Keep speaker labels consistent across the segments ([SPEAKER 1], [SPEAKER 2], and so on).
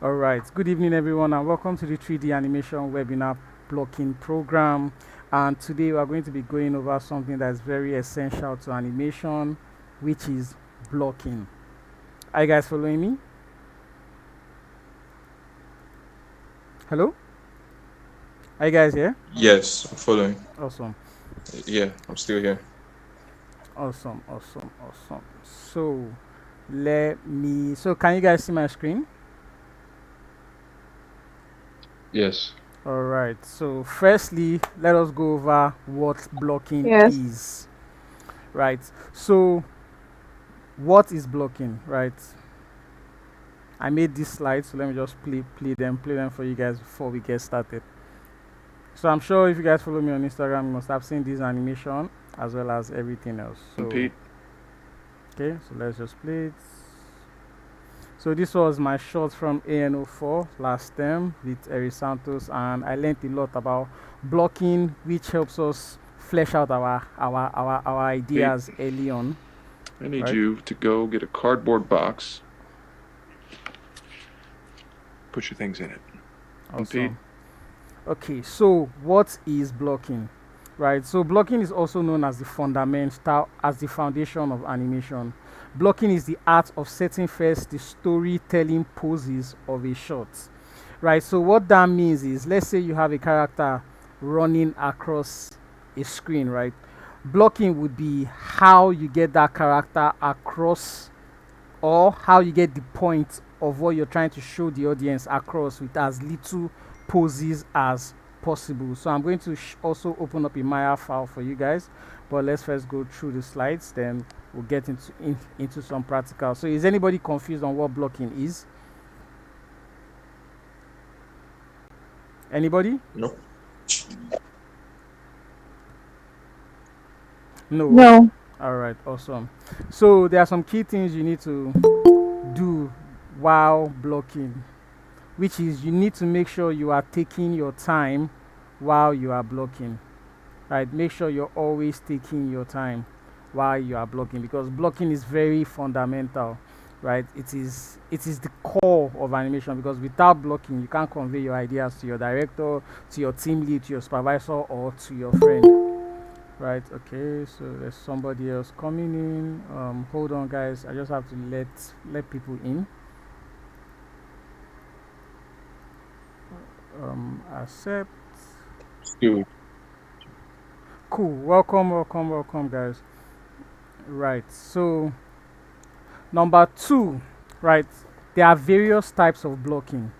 [SPEAKER 1] All right. Good evening, everyone, and welcome to the 3D animation webinar blocking program. And today we are going to be going over something that is very essential to animation, which is blocking. Are you guys following me? Hello? Are you guys here?
[SPEAKER 2] Yes, I'm following.
[SPEAKER 1] Awesome.
[SPEAKER 2] Yeah, I'm still here.
[SPEAKER 1] Awesome. So can you guys see my screen?
[SPEAKER 2] Yes.
[SPEAKER 1] All right. So firstly, let us go over what blocking
[SPEAKER 3] Yes.
[SPEAKER 1] is. Right. So what is blocking? Right. I made these slides, so let me just play them for you guys before we get started. So I'm sure if you guys follow me on Instagram, you must have seen this animation as well as everything else. So
[SPEAKER 2] Pete.
[SPEAKER 1] okay, so let's just play it. So this was my shot from ANO4 last term with Eri Santos, and I learned a lot about blocking, which helps us flesh out our ideas early on.
[SPEAKER 2] I need
[SPEAKER 1] Right.
[SPEAKER 2] you to go get a cardboard box. Put your things in it.
[SPEAKER 1] Awesome. Okay, so what is blocking? Right, so blocking is also known as the foundation of animation. Blocking is the art of setting first the storytelling poses of a shot. Right, so what that means is, let's say you have a character running across a screen, right? Blocking would be how you get that character across, or how you get the point of what you're trying to show the audience across with as little poses as possible. So I'm going to also open up a Maya file for you guys, but let's first go through the slides, then we'll get into some practical. So is anybody confused on what blocking is? Anybody?
[SPEAKER 2] No.
[SPEAKER 3] No.
[SPEAKER 1] All right, awesome. So there are some key things you need to do while blocking, which is you need to make sure you are taking your time while you are blocking. Right, make sure you're always taking your time while you are blocking, because blocking is very fundamental. Right, it is the core of animation, because without blocking you can't convey your ideas to your director, to your team lead, to your supervisor, or to your friend. Right, okay, so there's somebody else coming in. Hold on guys, I just have to let people in. Accept.
[SPEAKER 2] Dude.
[SPEAKER 1] Cool. Welcome, guys. Right. So, number two, right? There are various types of blocking,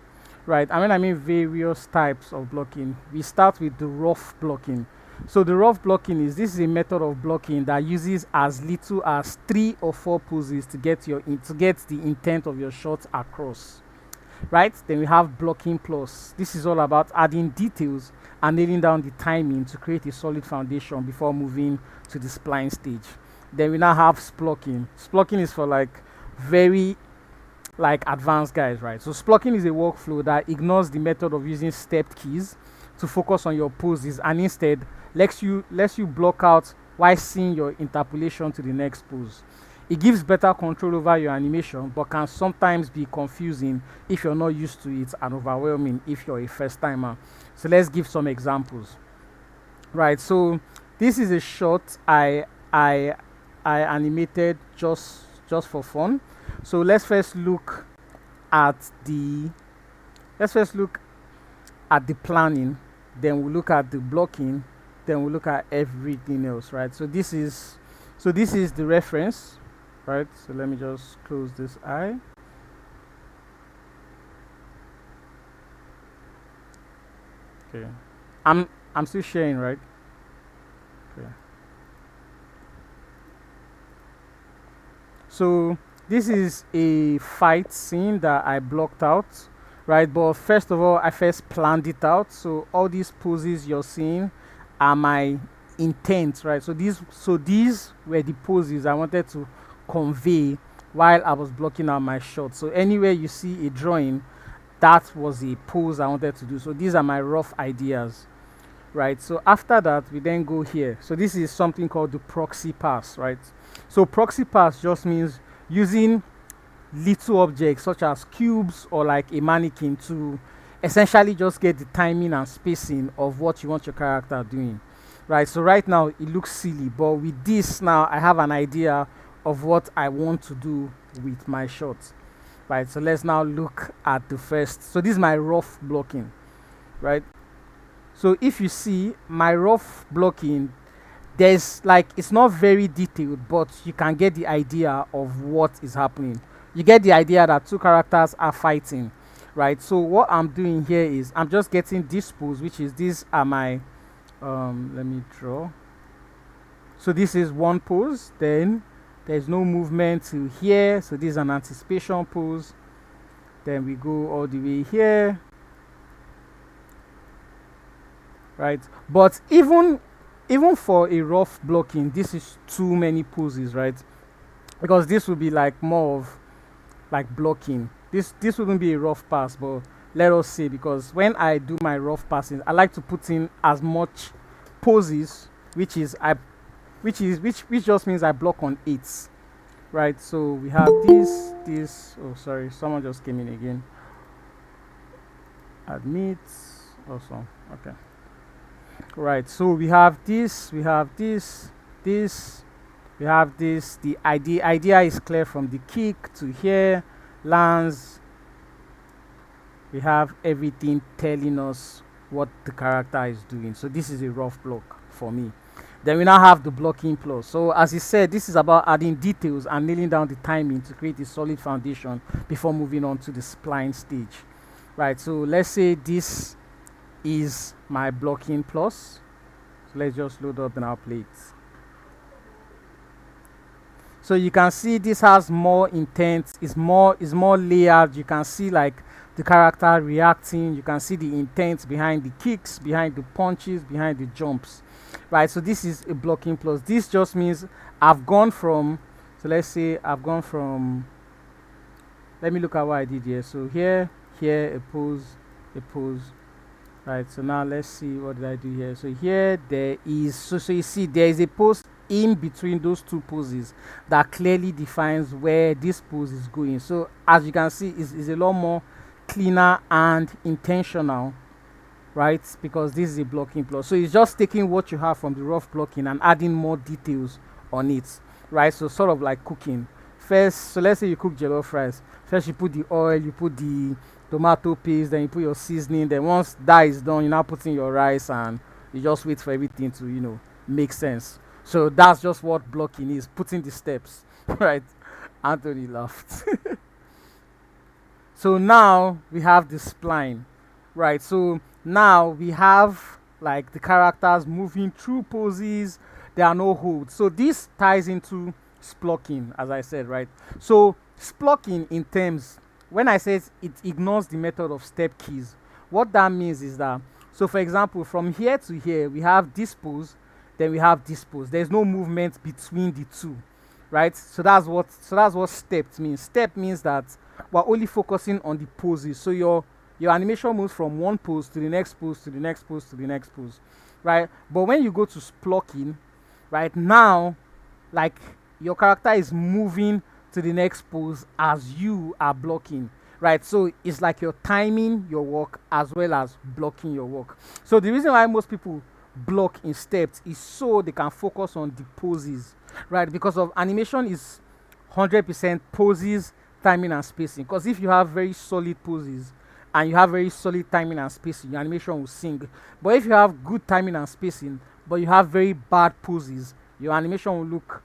[SPEAKER 1] right? I mean various types of blocking. We start with the rough blocking. So the rough blocking is a method of blocking that uses as little as 3 or 4 poses to get the intent of your shot across. Right, then we have blocking plus. This is all about adding details and nailing down the timing to create a solid foundation before moving to the spline stage. Then we now have splocking. Splocking is for very advanced guys, right? So splocking is a workflow that ignores the method of using stepped keys to focus on your poses, and instead lets you block out while seeing your interpolation to the next pose. It gives better control over your animation, but can sometimes be confusing if you're not used to it, and overwhelming if you're a first timer. So let's give some examples. Right, so this is a shot I animated just for fun. So let's first look at the planning, then we'll look at the blocking, then we'll look at everything else, right? So this is the reference, right? So let me just close this eye. Okay, I'm still sharing, right? Okay. So this is a fight scene that I blocked out, right? But first of all, I first planned it out. So all these poses you're seeing are my intent, right? So these were the poses I wanted to convey while I was blocking out my shot. So anywhere you see a drawing, that was a pose I wanted to do. So these are my rough ideas, right? So after that, we then go here. So this is something called the proxy pass, right? So proxy pass just means using little objects such as cubes or like a mannequin to essentially just get the timing and spacing of what you want your character doing. Right, so right now it looks silly, but with this now I have an idea of what I want to do with my shots. Right, so let's now look at the first. So this is my rough blocking, right? So if you see my rough blocking, there's like, it's not very detailed, but you can get the idea of what is happening. You get the idea that two characters are fighting, right? So what I'm doing here is I'm just getting this pose, which is, these are my let me draw. So this is one pose, then there's no movement to here, so this is an anticipation pose. Then we go all the way here, right? But even for a rough blocking, this is too many poses, right? Because this would be like more of like blocking. This wouldn't be a rough pass, but let us say, because when I do my rough passing, I like to put in as much poses, which just means I block on 8s, right? So we have this. Oh, sorry, someone just came in again. Admit, awesome. Okay. Right, so we have this, we have this, we have this. The idea is clear from the kick to here, lands. We have everything telling us what the character is doing. So this is a rough block for me. Then we now have the blocking plus. So as he said, this is about adding details and nailing down the timing to create a solid foundation before moving on to the spline stage. Right, so let's say this is my blocking plus. So let's just load up in our plates. So you can see this has more intent, is more layered. You can see like the character reacting, you can see the intent behind the kicks, behind the punches, behind the jumps. Right, so this is a blocking plus. This just means I've gone from, so let's say I've gone from, let me look at what I did here. So here, a pose. Right, so now let's see, what did I do here? So here there is, so you see there is a pose in between those two poses that clearly defines where this pose is going. So as you can see, is a lot more cleaner and intentional, right? Because this is a blocking plus. So it's just taking what you have from the rough blocking and adding more details on it, right? So sort of like cooking. First, so let's say you cook jollof rice. First you put the oil, you put the tomato paste, then you put your seasoning. Then once that is done, you now put in your rice and you just wait for everything to, make sense. So that's just what blocking is, putting the steps, right? Anthony laughed. So now we have the spline, right? So now we have like the characters moving through poses. There are no holds. So this ties into splocking, as I said, right? So splocking in terms, when I say it ignores the method of step keys, what that means is that, so for example, from here to here, we have this pose, then we have this pose. There's no movement between the two, right? So that's what step means. Step means that we're only focusing on the poses. So your animation moves from one pose to the next pose to the next pose to the next pose, right? But when you go to splocking, right now, like your character is moving to the next pose as you are blocking, right? So it's like you're timing your work as well as blocking your work. So the reason why most people block in steps is so they can focus on the poses, right? Because of animation is 100% poses, timing and spacing. Because if you have very solid poses and you have very solid timing and spacing, your animation will sing. But if you have good timing and spacing but you have very bad poses, your animation will look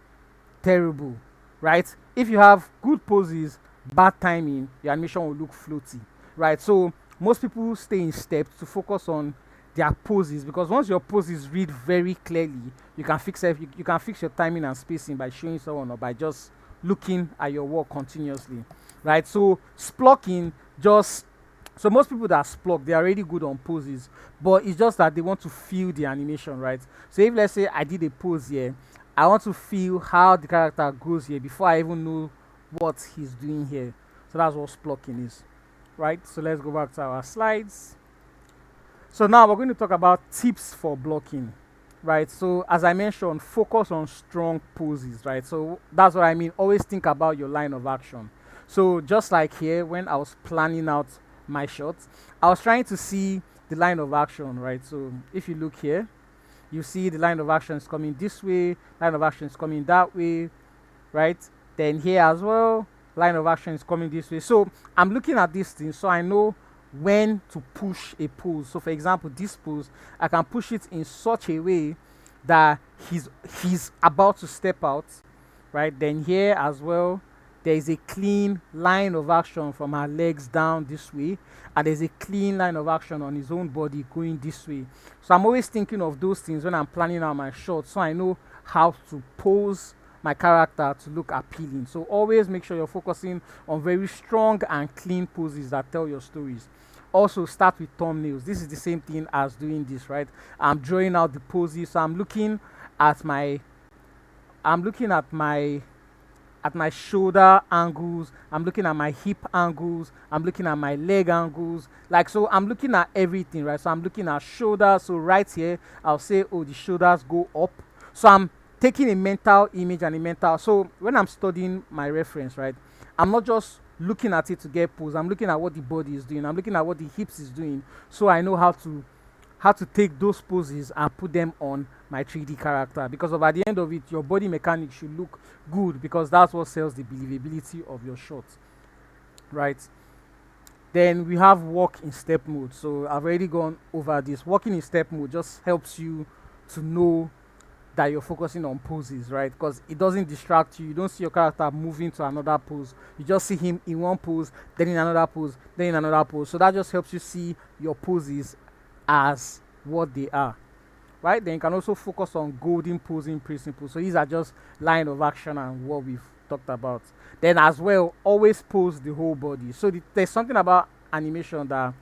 [SPEAKER 1] terrible, right? If you have good poses, bad timing, your animation will look floaty, right? So most people stay in steps to focus on their poses, because once your poses read very clearly, you can fix you can fix your timing and spacing by showing someone or by just looking at your work continuously, right? So splocking just, so most people that splock, they're already good on poses, but it's just that they want to feel the animation, right? So if let's say I did a pose here, I want to feel how the character goes here before I even know what he's doing here. So that's what splocking is, right? So let's go back to our slides. So now we're going to talk about tips for blocking, right? So as I mentioned, focus on strong poses, right? So that's what I mean. Always think about your line of action. So just like here, when I was planning out my shots, I was trying to see the line of action, right? So if you look here, you see the line of action is coming this way, line of action is coming that way, right? Then here as well, line of action is coming this way. So I'm looking at this thing, so I know when to push a pose. So for example, this pose, I can push it in such a way that he's about to step out, right? Then here as well, there is a clean line of action from her legs down this way, and there's a clean line of action on his own body going this way. So I'm always thinking of those things when I'm planning out my shots, so I know how to pose my character to look appealing. So always make sure you're focusing on very strong and clean poses that tell your stories. Also start with thumbnails. This is the same thing as doing this, right? I'm drawing out the poses, so I'm looking at my shoulder angles, I'm looking at my hip angles, I'm looking at my leg angles, like, so I'm looking at everything, right? So I'm looking at shoulders. So right here I'll say, oh, the shoulders go up. So I'm taking a mental image and a mental, so when I'm studying my reference, right, I'm not just looking at it to get pose, I'm looking at what the body is doing, I'm looking at what the hips is doing, so I know how to take those poses and put them on my 3D character, because at the end of it, your body mechanics should look good, because that's what sells the believability of your shot, right? Then we have walk in step mode. So I've already gone over this. Walking in step mode just helps you to know that you're focusing on poses, right? Because it doesn't distract you. You don't see your character moving to another pose. You just see him in one pose, then in another pose, then in another pose. So that just helps you see your poses as what they are, right? Then you can also focus on golden posing principles. So these are just line of action and what we've talked about. Then as well, always pose the whole body. So there's something about animation that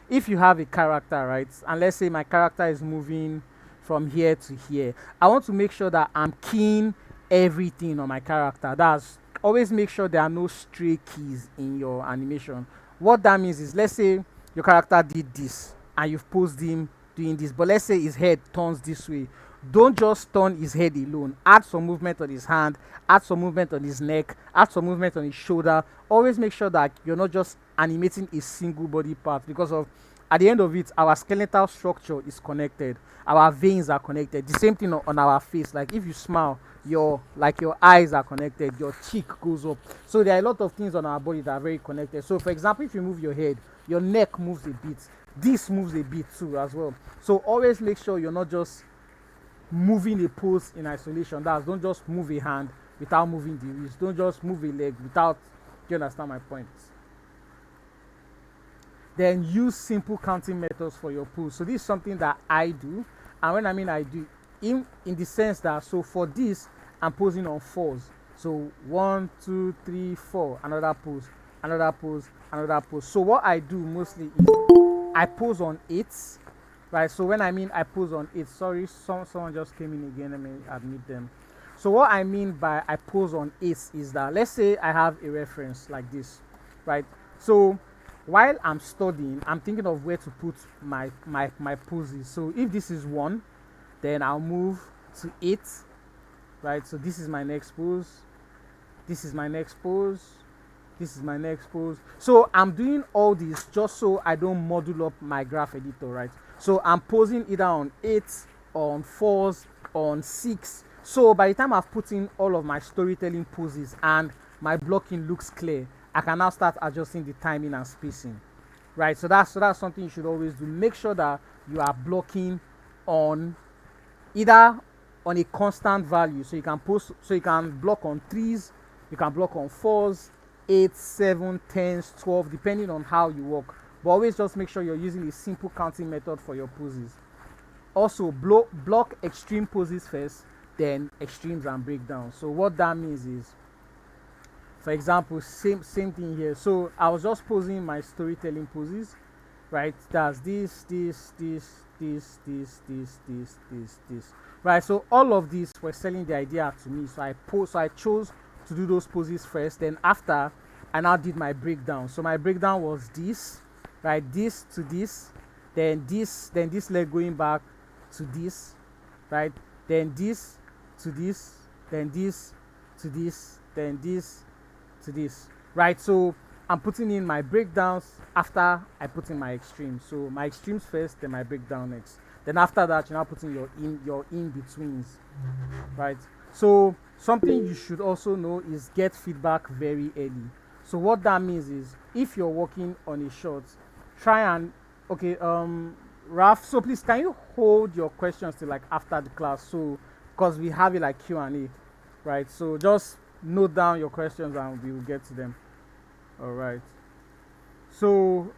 [SPEAKER 1] if you have a character, right, and let's say my character is moving from here to here, I want to make sure that I'm keying everything on my character. That's always make sure there are no stray keys in your animation. What that means is, let's say your character did this and you've posed him doing this, but let's say his head turns this way. Don't just turn his head alone. Add some movement on his hand, add some movement on his neck, add some movement on his shoulder. Always make sure that you're not just animating a single body part, because of at the end of it, our skeletal structure is connected, our veins are connected. The same thing on our face. Like if you smile, your eyes are connected, your cheek goes up. So there are a lot of things on our body that are very connected. So for example, if you move your head, your neck moves a bit, this moves a bit too as well. So always make sure you're not just moving a pose in isolation. Don't just move a hand without moving the wrist. Don't just move a leg without, you understand my point? Then use simple counting methods for your pose. So this is something that I do, and when I mean I do, in the sense that, so for this, I'm posing on 4s. So 1, 2, 3, 4, another pose, another pose, another pose. So what I do mostly is I pose on 8s, right? So when I mean I pose on 8, sorry, someone just came in again, let me admit them. So what I mean by I pose on 8s is that, let's say I have a reference like this, right? So while I'm studying, I'm thinking of where to put my poses. So if this is 1, then I'll move to 8, right? So this is my next pose, this is my next pose, this is my next pose. So I'm doing all this just so I don't model up my graph editor, right? So I'm posing either on 8 or on 4s or on 6. So by the time I've put in all of my storytelling poses and my blocking looks clear, I can now start adjusting the timing and spacing, right? So that's something you should always do. Make sure that you are blocking on either on a constant value, so you can block on 3s, you can block on 4s, 8, 7, 10s, 12, depending on how you work. But always just make sure you're using a simple counting method for your poses. Also, block extreme poses first, then extremes and breakdowns. So what that means is, for example, same thing here. So I was just posing my storytelling poses, right? That's this, right? So all of these were selling the idea to me. So I chose to do those poses first. Then after, I now did my breakdown. So my breakdown was this, right? This to this, then this leg going back to this, right? Then this to this, then this to this, then this to this, right? So I'm putting in my breakdowns after I put in my extremes. So my extremes first, then my breakdown next. Then after that, you're now putting your in betweens, right? So something you should also know is get feedback very early. So what that means is if you're working on a shot, try and okay, Raf. So please, can you hold your questions till like after the class? So because we have it like Q&A, right? So just note down your questions and we will get to them. All right. So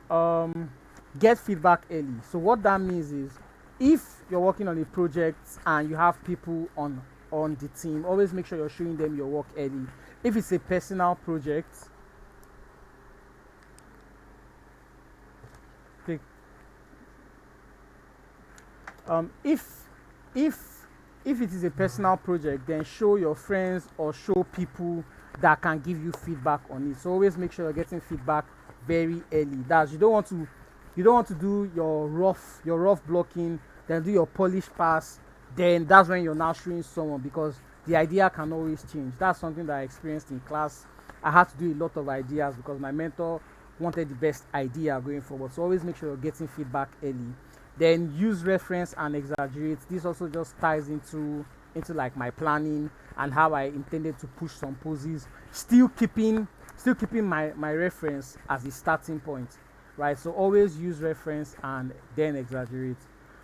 [SPEAKER 1] get feedback early. So what that means is if you're working on a project and you have people on the team, always make sure you're showing them your work early. If it's a personal project, take if if if it is a personal project, then show your friends or show people that can give you feedback on it. So always make sure you're getting feedback very early. That's you don't want to do your rough blocking, then do your polished pass, then that's when you're now showing someone because the idea can always change. That's something that I experienced in class. I had to do a lot of ideas because my mentor wanted the best idea going forward. So always make sure you're getting feedback early. Then use reference and exaggerate. This also just ties into like my planning and how I intended to push some poses, still keeping my reference as the starting point, right? So always use reference and then exaggerate.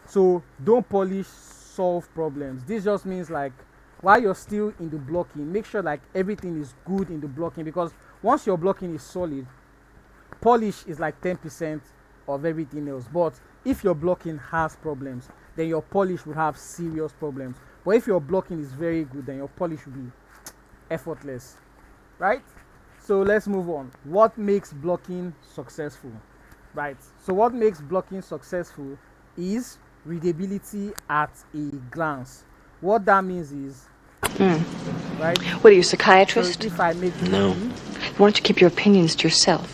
[SPEAKER 1] So don't polish, solve problems. This just means like while you're still in the blocking, make sure like everything is good in the blocking because once your blocking is solid, polish is like 10% of everything else. But if your blocking has problems, then your polish will have serious problems. But if your blocking is very good, then your polish will be effortless, right? So let's move on. What makes blocking successful, right? So what makes blocking successful is readability at a glance. What that means is, right?
[SPEAKER 3] What are you, a
[SPEAKER 1] So
[SPEAKER 3] psychiatrist?
[SPEAKER 1] if I make
[SPEAKER 4] No.
[SPEAKER 3] Why don't you keep your opinions to yourself?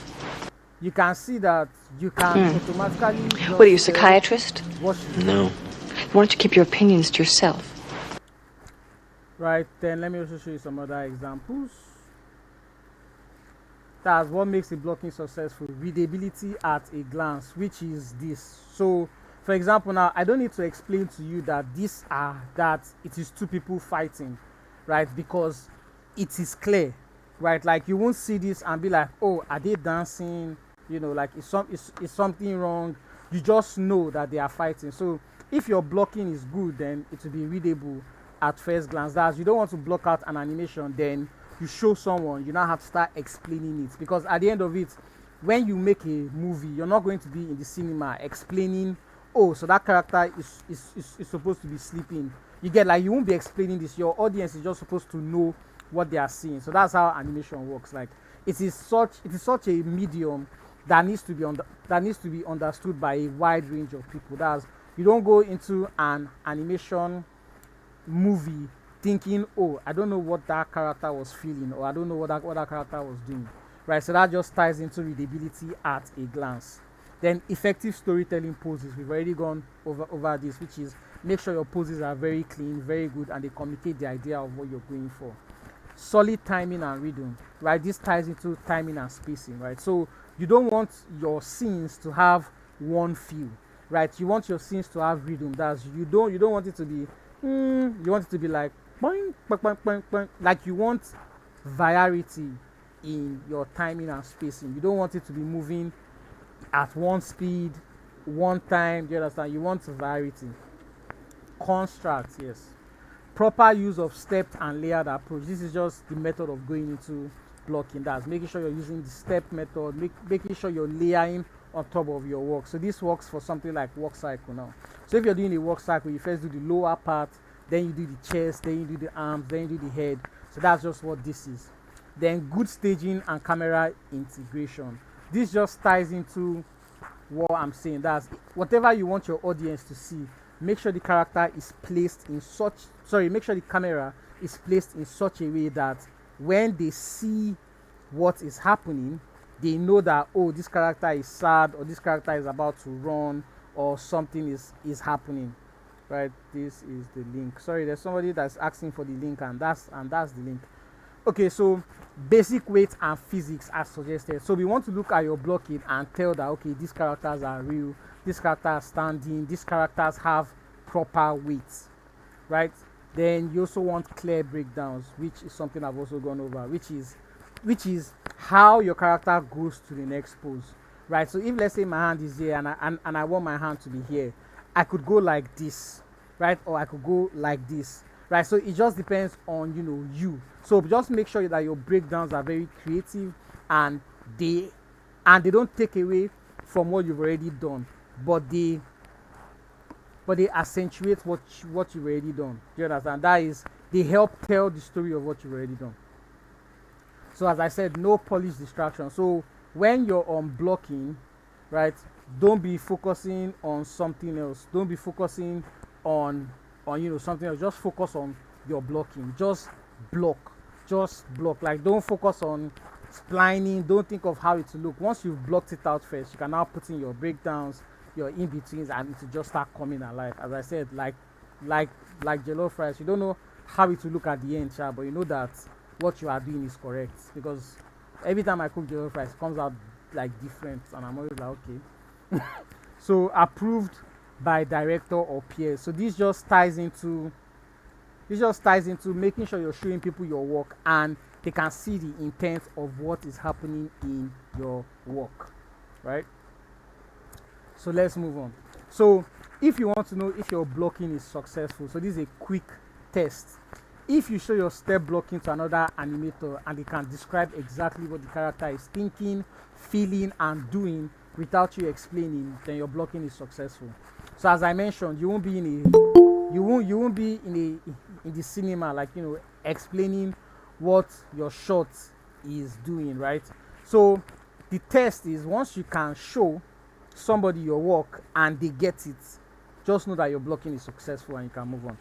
[SPEAKER 1] you can see that you can automatically just
[SPEAKER 3] What are you, a
[SPEAKER 1] tell
[SPEAKER 3] psychiatrist?
[SPEAKER 1] what she
[SPEAKER 4] No.
[SPEAKER 3] Why don't you keep your opinions to yourself?
[SPEAKER 1] right. Then let me also show you some other examples. That's what makes a blocking successful. Readability at a glance, which is this. So for example, now I don't need to explain to you that that it is two people fighting, right? Because it is clear, right? Like you won't see this and be like, oh, are they dancing? You know, like is something wrong? You just know that they are fighting. So if your blocking is good, then it will be readable at first glance. That's you don't want to block out an animation, then you show someone, you now have to start explaining it because at the end of it, when you make a movie, you're not going to be in the cinema explaining, oh, so that character is supposed to be sleeping. You get like you won't be explaining this. Your audience is just supposed to know what they are seeing. So that's how animation works. Like it is such a medium that needs to be understood by a wide range of people. That's you don't go into an animation movie thinking, oh, I don't know what that character was feeling or I don't know what that character was doing, right? So that just ties into readability at a glance. Then effective storytelling poses, we've already gone over this, which is make sure your poses are very clean, very good, and they communicate the idea of what you're going for. Solid timing and rhythm, right? This ties into timing and spacing, right? So you don't want your scenes to have one feel, right? You want your scenes to have rhythm. That's you don't want it to be you want it to be like boing, boing, boing, boing, boing. Like you want variety in your timing and spacing. You don't want it to be moving at one speed, one time. Do you understand? You want variety. Construct, yes. Proper use of stepped and layered approach. This is just the method of going into blocking. That's making sure you're using the step method, making sure you're layering on top of your work. So this works for something like work cycle now. So if you're doing a work cycle, you first do the lower part, then you do the chest, then you do the arms, then you do the head. So that's just what this is. Then good staging and camera integration. This just ties into what I'm saying. That's whatever you want your audience to see. Make sure the character is placed in make sure the camera is placed in such a way that when they see what is happening, they know that, oh, this character is sad or this character is about to run or something is happening, right? This is the link. Sorry, there's somebody that's asking for the link and that's the link. Okay, so basic weight and physics as suggested. So we want to look at your blocking and tell that okay, these characters are real, these characters are standing, these characters have proper weights, right? Then you also want clear breakdowns, which is something I've also gone over, which is how your character goes to the next pose, right? So if let's say my hand is here and I want my hand to be here, I could go like this, right? Or I could go like this, right? So it just depends on you. So just make sure that your breakdowns are very creative and they don't take away from what you've already done, but they accentuate what you've already done. Do you understand? That is, they help tell the story of what you've already done. So as I said, no polish distraction. So when you're on blocking, right, don't be focusing on something else. Don't be focusing on something else. Just focus on your blocking. Just block. Like, don't focus on splining. Don't think of how it will look. Once you've blocked it out first, you can now put in your breakdowns, your in-betweens, and it will just start coming alive. As I said, like jollof rice, you don't know how it will look at the end, but you know that what you are doing is correct, because every time I cook jollof rice, it comes out like different, and I'm always like, okay. So approved by director or peers. So this just ties into making sure you're showing people your work and they can see the intent of what is happening in your work, right? So let's move on. So if you want to know if your blocking is successful, so this is a quick test. If you show your step blocking to another animator and they can describe exactly what the character is thinking, feeling, and doing without you explaining, then your blocking is successful. So as I mentioned, you won't be in the cinema, like, explaining what your shot is doing, right? So the test is, once you can show somebody your work and they get it, just know that your blocking is successful and you can move on.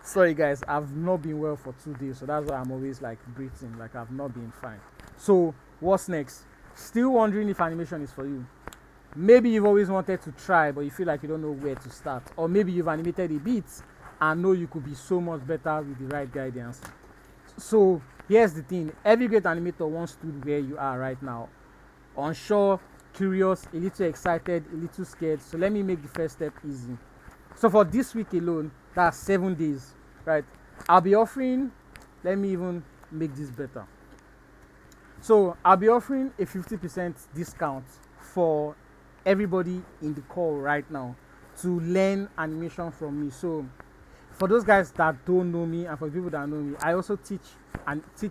[SPEAKER 1] Sorry guys, I've not been well for 2 days, so that's why I'm always like breathing, like I've not been fine. So what's next? Still wondering if animation is for you? Maybe you've always wanted to try, but you feel like you don't know where to start. Or maybe you've animated a bit and know you could be so much better with the right guidance. So here's the thing, every great animator wants to be where you are right now. Unsure, curious, a little excited, a little scared. So let me make the first step easy. So for this week alone, that's 7 days, right? I'll be offering, let me even make this better. So I'll be offering a 50% discount for everybody in the call right now to learn animation from me. So for those guys that don't know me and for people that know me, I also teach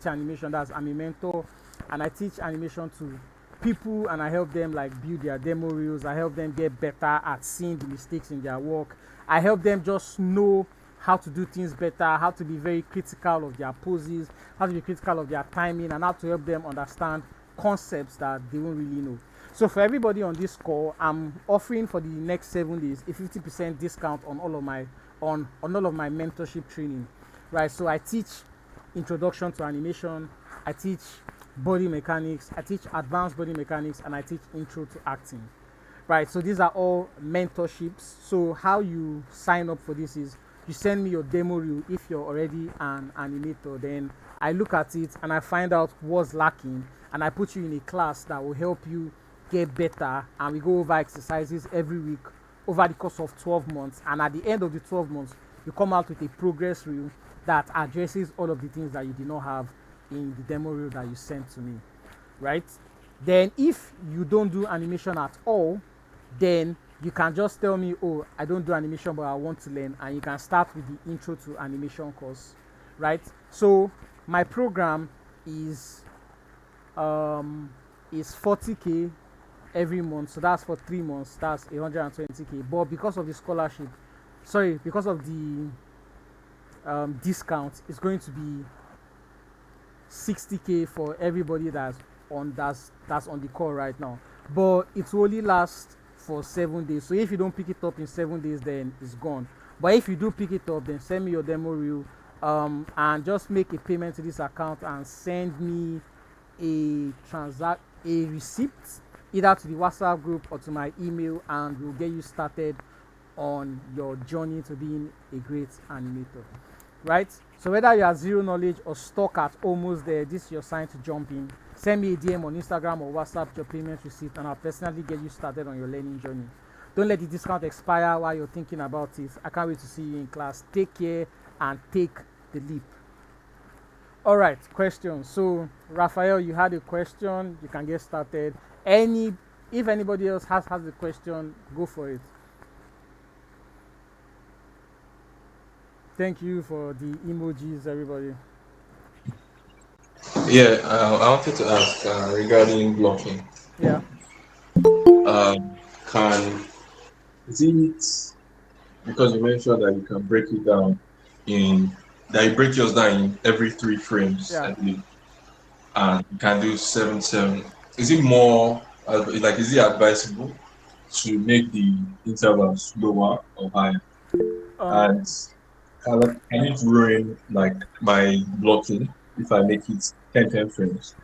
[SPEAKER 1] animation. That's, I'm a mentor and I teach animation to people and I help them like build their demo reels. I help them get better at seeing the mistakes in their work. I help them just know how to do things better, how to be very critical of their poses, how to be critical of their timing, and how to help them understand concepts that they won't really know. So for everybody on this call, I'm offering for the next 7 days a 50% discount on all of my all of my mentorship training, right? So I teach introduction to animation, I teach body mechanics, I teach advanced body mechanics, and I teach intro to acting, right? So these are all mentorships. So how you sign up for this is you send me your demo reel if you're already an animator. Then I look at it and I find out what's lacking and I put you in a class that will help you get better, and we go over exercises every week over the course of 12 months, and at the end of the 12 months you come out with a progress reel that addresses all of the things that you did not have in the demo reel that you sent to me, right? Then if you don't do animation at all, then you can just tell me, oh, I don't do animation but I want to learn, and you can start with the intro to animation course, right? So my program is 40k every month, so that's for 3 months, that's 120k. But because of the scholarship, because of the discount, it's going to be 60k for everybody that's on the call right now. But it will only last for 7 days, so if you don't pick it up in 7 days, then it's gone. But if you do pick it up, then send me your demo reel and just make a payment to this account and send me a receipt either to the WhatsApp group or to my email, and we'll get you started on your journey to being a great animator. right? So whether you have zero knowledge or stuck at almost there, this is your sign to jump in. Send me a DM on Instagram or WhatsApp your payment receipt, and I'll personally get you started on your learning journey. Don't let the discount expire while you're thinking about it. I can't wait to see you in class. Take care and take the leap. All right, question. So Raphael, you had a question. You can get started. If anybody else has a question, go for it. Thank you for the emojis, everybody.
[SPEAKER 4] Yeah, I wanted to ask regarding blocking.
[SPEAKER 1] Yeah.
[SPEAKER 4] Can is it because you mentioned that you can break it down in that you break yours down in every 3 frames,
[SPEAKER 1] Yeah.
[SPEAKER 4] I believe, and you can do 7 7. Is it more like is it advisable to make the intervals lower or higher?
[SPEAKER 1] Um,
[SPEAKER 4] And can it ruin like my blocking if I make it 10 frames?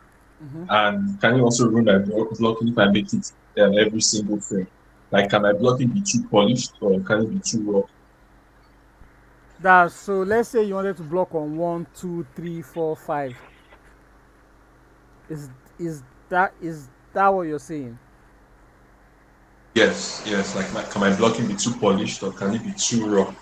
[SPEAKER 1] mhm.
[SPEAKER 4] And can you also ruin my blocking if I make it every single frame? Like, can my blocking be too polished or can it be too raw?
[SPEAKER 1] That's so. Let's say you wanted to block on 1, 2, 3, 4, 5. Is is that what you're saying?
[SPEAKER 4] Yes, yes. Like, can my blocking be too polished or can it be too raw?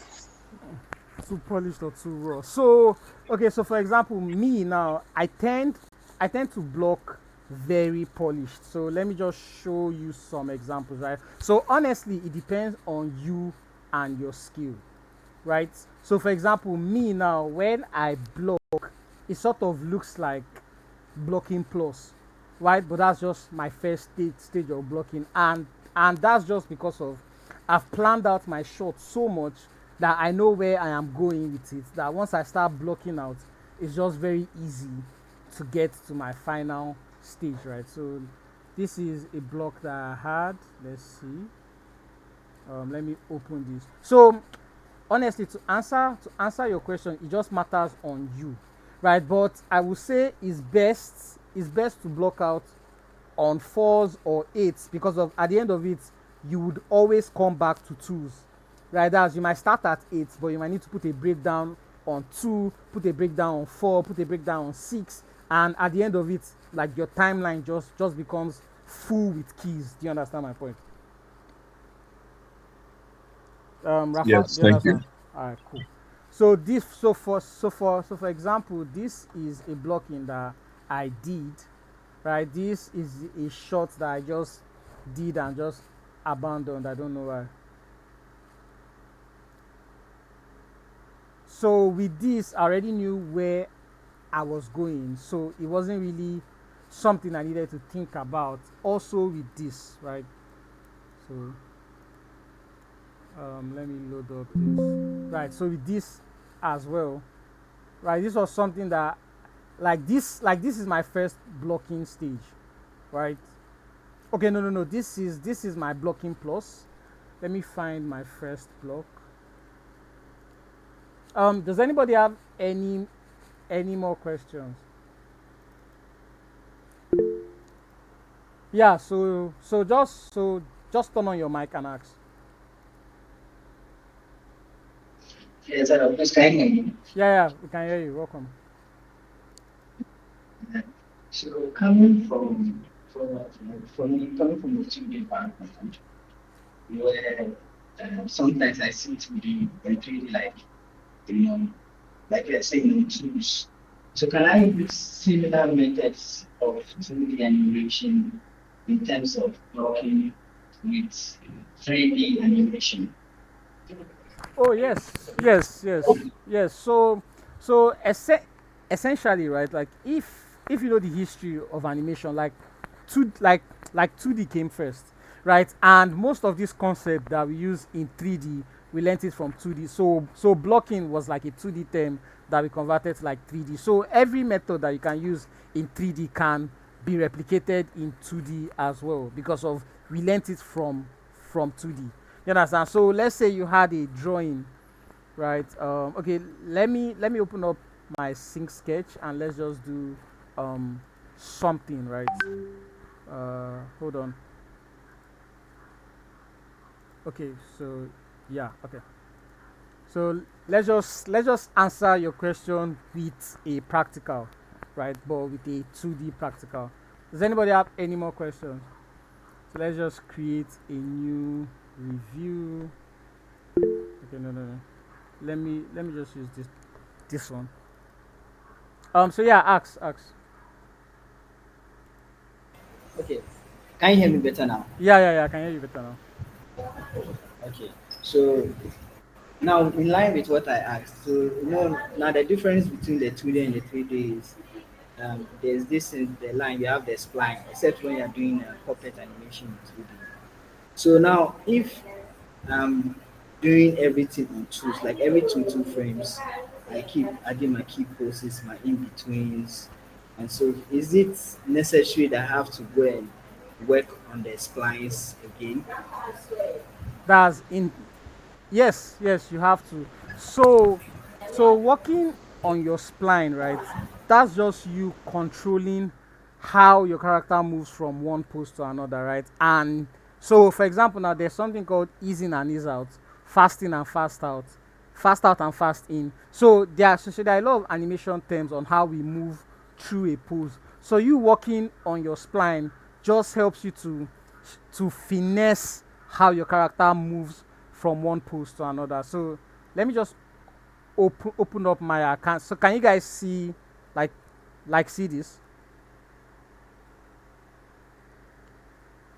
[SPEAKER 1] Too polished or too raw? So okay. So for example, me now, I tend to block very polished. So let me just show you some examples, right? So honestly, it depends on you and your skill, right? So for example, me now, when I block, it sort of looks like blocking plus, right? But that's just my first stage of blocking, and that's just because of I've planned out my shot so much that I know where I am going with it. That once I start blocking out, it's just very easy to get to my final stage, right? So this is a block that I had. Let's see. Let me open this. So honestly, to answer your question, it just matters on you, right? But I would say it's best to block out on fours or eights, because of at the end of it you would always come back to twos, right? That's, you might start at eight, but you might need to put a breakdown on two, put a breakdown on four, put a breakdown on six, and at the end of it, like, your timeline just becomes full with keys. Do you understand my point? Rafa, do
[SPEAKER 4] Yes,
[SPEAKER 1] you
[SPEAKER 4] thank you.
[SPEAKER 1] understand? All right, cool. So for example, this is a blocking that I did, right? This is a shot that I just did and just abandoned. I don't know why. So with this, I already knew where I was going, so it wasn't really something I needed to think about. Also with this, right? So let me load up this. Right. So with this as well, right? This was something that, like this is my first blocking stage, right? Okay, no. This is my blocking plus. Let me find my first block. Does anybody have any more questions? Yeah. So just turn on your mic and ask.
[SPEAKER 5] Yes, I understand.
[SPEAKER 1] Yeah, we can hear you. Welcome.
[SPEAKER 5] So coming from the 2D background, where sometimes I see 2D and 3D you know, like you're saying in tools. So can I use similar methods of 2D animation in terms of working with 3D animation?
[SPEAKER 1] Oh yes. So essentially, right? Like, if you know the history of animation, like two like 2D came first, right? And most of this concept that we use in 3D, we learnt it from 2D. So blocking was like a 2D term that we converted to like 3D. So every method that you can use in 3D can be replicated in 2D as well, because of we learnt it from 2D. You understand? So let's say you had a drawing, right? Okay, let me open up my sync sketch and let's just do something, right? Hold on. Okay, so yeah, okay. So let's just answer your question with a practical, right? But with a 2D practical. Does anybody have any more questions? So let's just create a new review. Okay, no. Let me just use this one. So yeah, ask.
[SPEAKER 5] Okay. Can you hear me better now?
[SPEAKER 1] Yeah. I can hear you better now.
[SPEAKER 5] Okay. So now in line with what I asked, so now the difference between the 2D and the 3D is there's this in the line you have the spline, except when you're doing puppet animation in 2D. So now if I'm doing everything on twos, like every two frames, I keep adding my key poses, my in betweens, and so is it necessary that I have to go and work on the splines again?
[SPEAKER 1] That's in Yes, you have to. So working on your spline, right? That's just you controlling how your character moves from one pose to another, right? And so, for example, now there's something called ease in and ease out, fast in and fast out and fast in. So there are a lot of animation terms on how we move through a pose. So you working on your spline just helps you to finesse how your character moves from one pose to another. So let me just open up my account. So can you guys see like see this?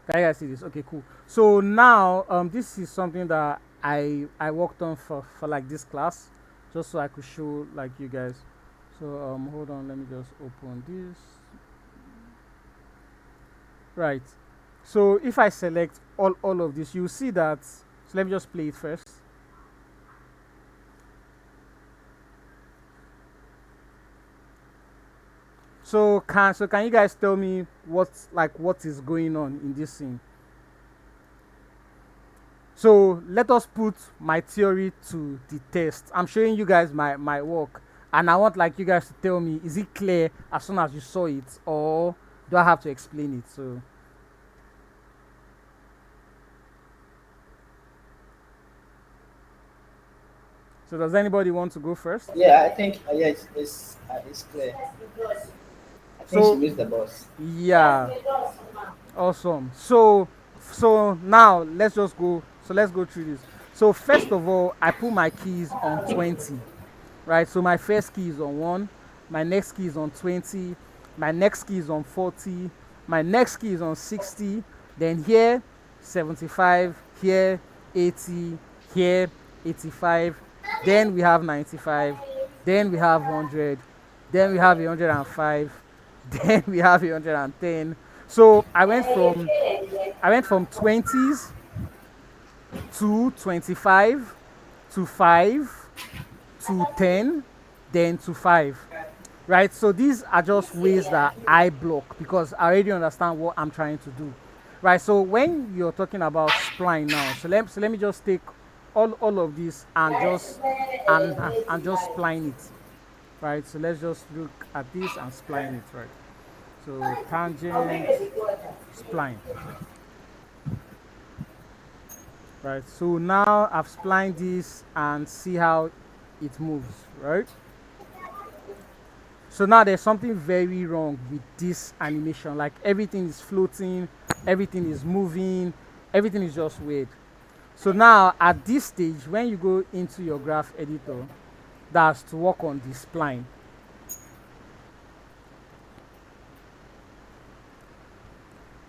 [SPEAKER 1] Can you guys see this? Okay, cool. So now this is something that I worked on for like this class, just so I could show like you guys. So hold on, let me just open this. Right. So if I select all of this, you see that. So let me just play it first. So can you guys tell me what is going on in this scene? So let us put my theory to the test. I'm showing you guys my work, and I want like you guys to tell me, is it clear as soon as you saw it, or do I have to explain it? So does anybody want to go first?
[SPEAKER 5] Yeah, I think yeah, it's clear. I think she
[SPEAKER 1] So
[SPEAKER 5] missed the bus.
[SPEAKER 1] yeah, awesome. So now let's just go. So let's go through this. So first of all, I put my keys on 20, right? So my first key is on 1, my next key is on 20, my next key is on 40, my next key is on 60, then here 75, here 80, here 85, then we have 95, then we have 100, then we have 105, then we have 110. So I went from 20s to 25 to 5 to 10, then to 5. Right? So these are just ways that I block because I already understand what I'm trying to do. Right? So when you're talking about spline now, so let me just take all of this and just spline it. Right? So let's just look at this and spline it, right? So tangent, spline. Right, so now I've splined this and see how it moves, right? So now there's something very wrong with this animation. Like everything is floating, everything is moving, everything is just weird. So now at this stage, when you go into your graph editor, that's to work on the spline.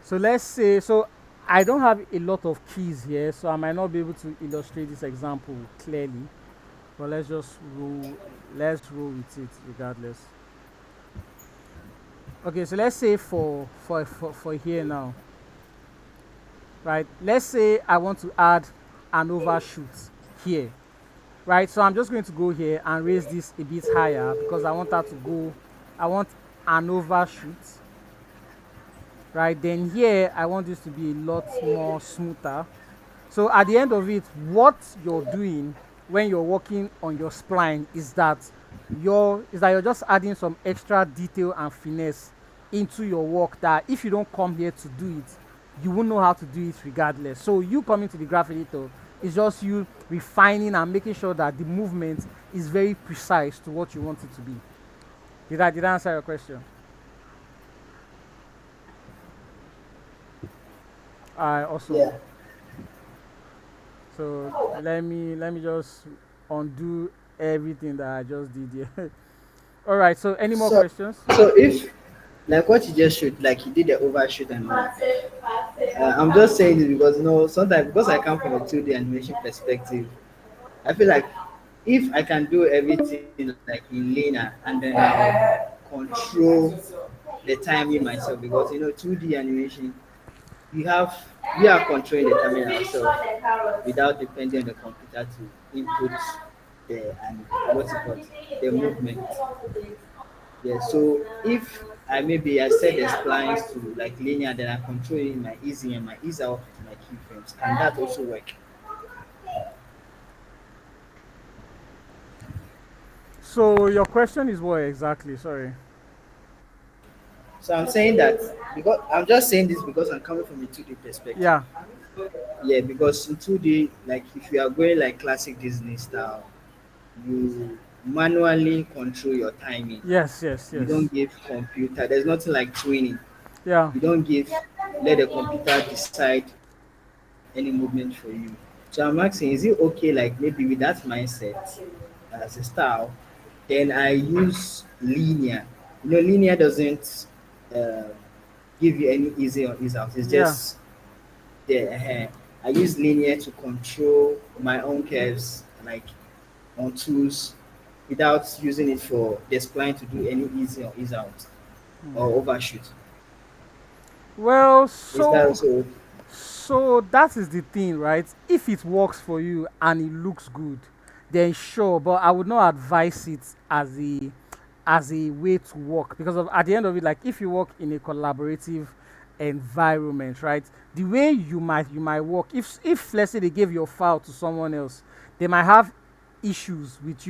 [SPEAKER 1] So let's say, so I don't have a lot of keys here, so I might not be able to illustrate this example clearly. But let's roll with it regardless. Okay, so let's say for here now, right? Let's say I want to add an overshoot here, right? So I'm just going to go here and raise this a bit higher because I want I want an overshoot. Right, then here I want this to be a lot more smoother. So at the end of it, what you're doing when you're working on your spline is that you're just adding some extra detail and finesse into your work that if you don't come here to do it, you won't know how to do it regardless. So you coming to the graph editor It's just you refining and making sure that the movement is very precise to what you want it to be. Did I answer your question? Awesome.
[SPEAKER 5] Yeah.
[SPEAKER 1] So let me just undo everything that I just did here. All right. So any more
[SPEAKER 5] So
[SPEAKER 1] questions?
[SPEAKER 5] so if like what you just showed, like you did the overshoot and all, I'm just saying this because sometimes because I come from a 2D animation perspective, I feel like if I can do everything like in linear and then control the timing myself, because 2D animation, we have we are controlling the timing ourselves without depending on the computer to input the and what's it called, the movement. Yeah, so if I maybe I set the splines to like linear, then I control it in my easy and my ease out with my keyframes, and that also work.
[SPEAKER 1] So your question is what exactly? Sorry.
[SPEAKER 5] So I'm saying that because I'm just saying this because I'm coming from a 2D perspective.
[SPEAKER 1] Yeah.
[SPEAKER 5] Yeah, because in 2D, like if you are going like classic Disney style, you manually control your timing.
[SPEAKER 1] Yes. Yes.
[SPEAKER 5] You
[SPEAKER 1] Yes.
[SPEAKER 5] don't give computer. There's nothing like twinning.
[SPEAKER 1] Yeah.
[SPEAKER 5] You don't give let the computer decide any movement for you. So I'm asking, is it okay, like maybe with that mindset as a style, then I use linear. Linear doesn't uh, give you any easy or ease out. It's
[SPEAKER 1] Yeah.
[SPEAKER 5] just there. I use linear to control my own curves, like on tools, without using it for the spline to do any easy or ease out or overshoot.
[SPEAKER 1] Well,
[SPEAKER 5] Is that
[SPEAKER 1] so
[SPEAKER 5] also
[SPEAKER 1] So that is the thing, right? If it works for you and it looks good, then sure. But I would not advise it as a way to work because at the end of it, like if you work in a collaborative environment, right? The way you might work. If let's say they gave your file to someone else, they might have issues with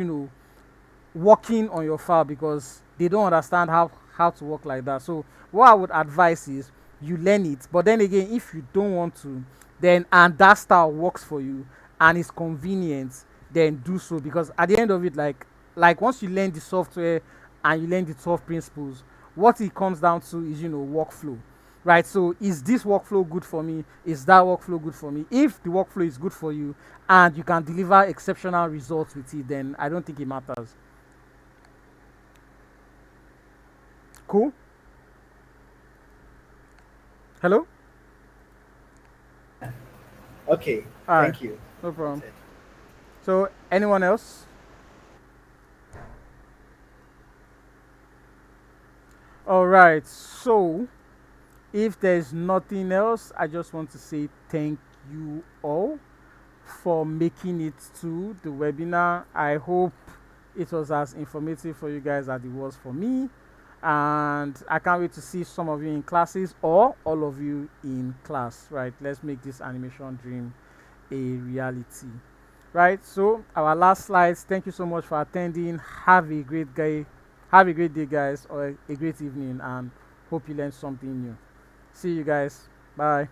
[SPEAKER 1] working on your file because they don't understand how to work like that. So what I would advise is you learn it. But then again, if you don't want to, then and that style works for you and it's convenient, then do so because at the end of it, like once you learn the software and you learn the 12 principles, what it comes down to is workflow. Right, so is this workflow good for me? Is that workflow good for me? If the workflow is good for you and you can deliver exceptional results with it, then I don't think it matters. Cool. Hello?
[SPEAKER 5] okay?
[SPEAKER 1] All right.
[SPEAKER 5] Thank you.
[SPEAKER 1] No problem. So, anyone else? All right. So, if there's nothing else, I just want to say thank you all for making it to the webinar. I hope it was as informative for you guys as it was for me. And I can't wait to see some of you in classes or all of you in class. Right? Let's make this animation dream a reality. Right? So, our last slides. Thank you so much for attending. Have a great day. Have a great day, guys, or a great evening, and hope you learned something new. See you guys. Bye.